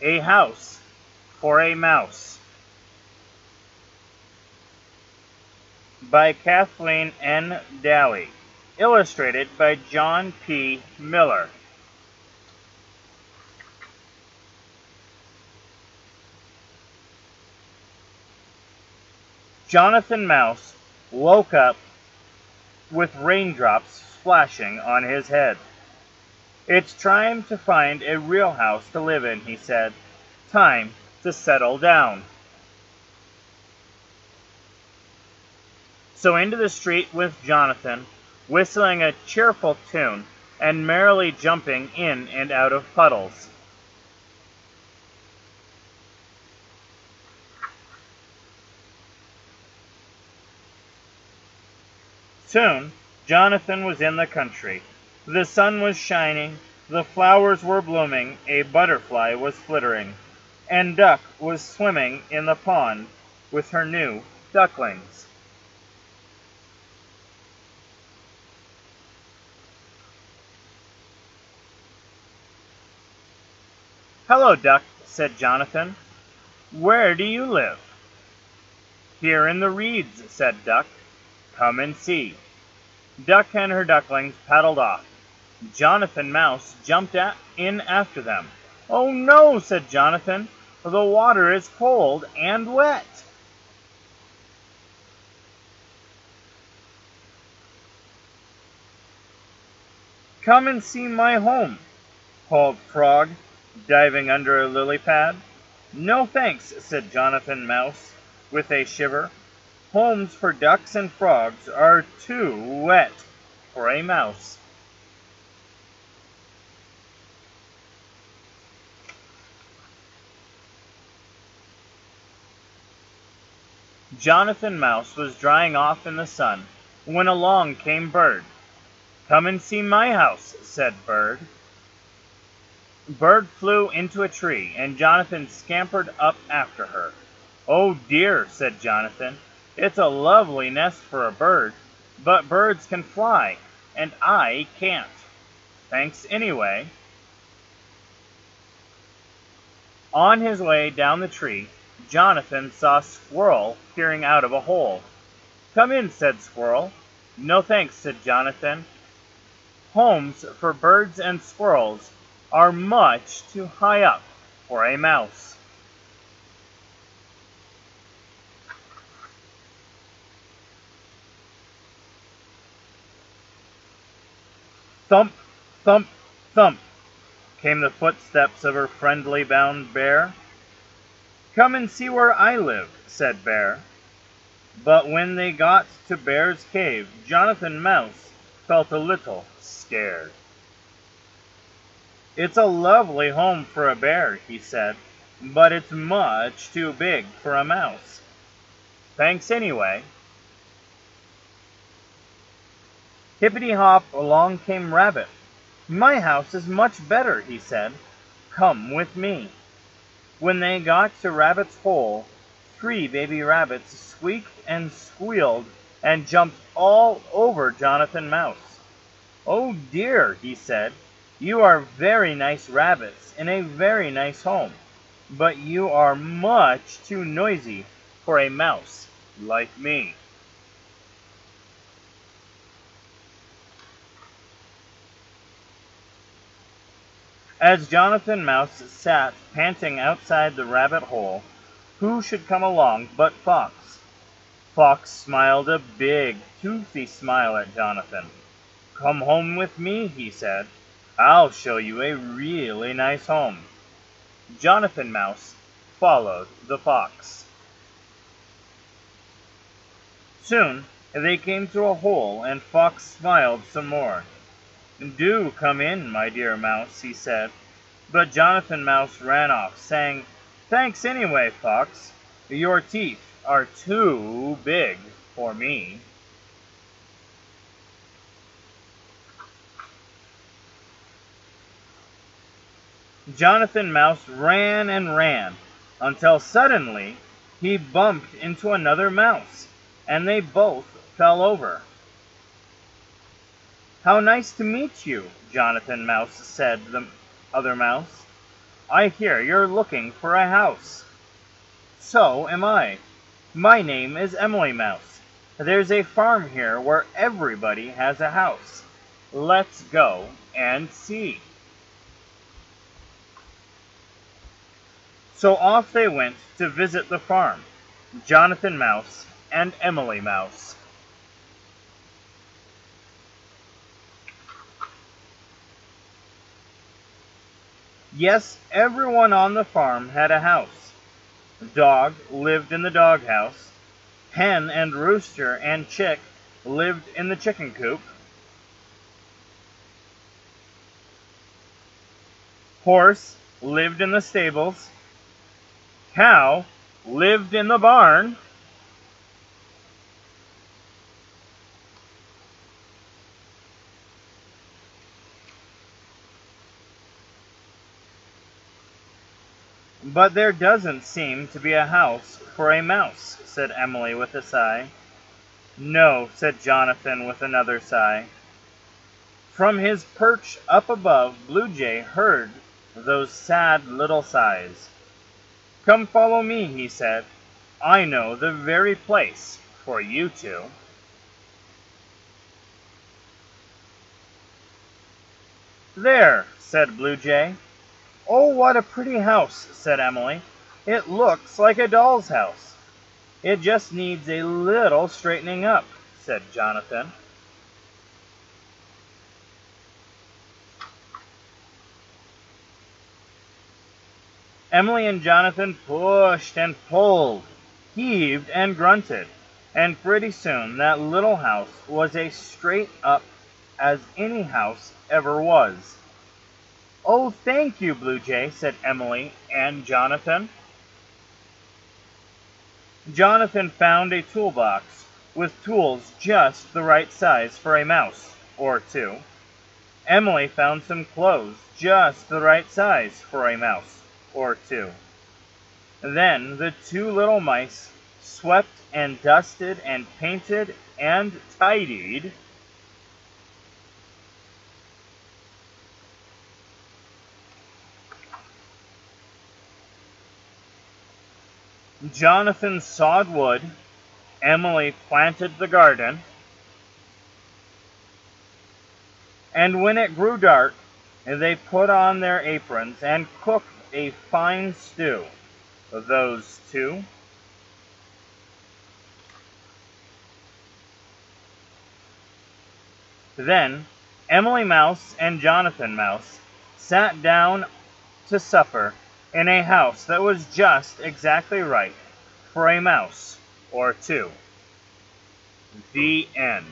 A House for a Mouse by Kathleen N. Daly, illustrated by John P. Miller. Jonathan Mouse woke up with raindrops splashing on his head. "It's time to find a real house to live in," he said. "Time to settle down." So into the street went Jonathan, whistling a cheerful tune and merrily jumping in and out of puddles. Soon Jonathan was in the country. The sun was shining, the flowers were blooming, a butterfly was flittering, and Duck was swimming in the pond with her new ducklings. "Hello, Duck," said Jonathan. "Where do you live?" "Here in the reeds," said Duck. "Come and see." Duck and her ducklings paddled off. Jonathan Mouse jumped in after them. "Oh no," said Jonathan, "the water is cold and wet." "Come and see my home," called Frog, diving under a lily pad. "No thanks," said Jonathan Mouse with a shiver. "Homes for ducks and frogs are too wet for a mouse." Jonathan Mouse was drying off in the sun when along came Bird. "Come and see my house," said Bird. Bird flew into a tree, and Jonathan scampered up after her. "Oh dear," said Jonathan, "it's a lovely nest for a bird, but birds can fly, and I can't. Thanks anyway." On his way down the tree, Jonathan saw Squirrel peering out of a hole. "Come in," said Squirrel. "No thanks," said Jonathan. "Homes for birds and squirrels are much too high up for a mouse." Thump, thump, thump came the footsteps of her friendly bound bear. "Come and see where I live," said Bear. But when they got to Bear's cave, Jonathan Mouse felt a little scared. "It's a lovely home for a bear," he said, "but it's much too big for a mouse. Thanks anyway." Hippity-hop, along came Rabbit. "My house is much better," he said. "Come with me." When they got to Rabbit's hole, 3 baby rabbits squeaked and squealed and jumped all over Jonathan Mouse. "Oh dear," he said, "you are very nice rabbits in a very nice home, but you are much too noisy for a mouse like me." As Jonathan Mouse sat panting outside the rabbit hole, who should come along but Fox. Fox smiled a big, toothy smile at Jonathan. "Come home with me," he said. "I'll show you a really nice home." Jonathan Mouse followed the fox. Soon they came to a hole, and Fox smiled some more. "Do come in, my dear Mouse," he said. But Jonathan Mouse ran off, saying, "Thanks anyway, Fox. Your teeth are too big for me." Jonathan Mouse ran and ran until suddenly he bumped into another mouse, and they both fell over. "How nice to meet you," Jonathan Mouse said to the other mouse. I hear you're looking for a house." "So am I. My name is Emily Mouse. There's a farm here where everybody has a house. Let's go and see." So off they went to visit the farm, Jonathan Mouse and Emily Mouse. Yes, everyone on the farm had a house. Dog lived in the doghouse. Hen and rooster and chick lived in the chicken coop. Horse lived in the stables. Cow lived in the barn. "But there doesn't seem to be a house for a mouse," said Emily with a sigh. "No," said Jonathan with another sigh. From his perch up above, Blue Jay heard those sad little sighs. "Come follow me," he said. "I know the very place for you two." "There," said Blue Jay. "Oh, what a pretty house," said Emily. "It looks like a doll's house." "It just needs a little straightening up," said Jonathan. Emily and Jonathan pushed and pulled, heaved and grunted, and pretty soon that little house was as straight up as any house ever was. "Oh, thank you, Blue Jay," said Emily and Jonathan. Jonathan found a toolbox with tools just the right size for a mouse or two. Emily found some clothes just the right size for a mouse or two. Then the two little mice swept and dusted and painted and tidied. Jonathan sawed wood. Emily planted the garden. And when it grew dark, they put on their aprons and cooked a fine stew, those two. Then Emily Mouse and Jonathan Mouse sat down to supper in a house that was just exactly right for a mouse or two. The end.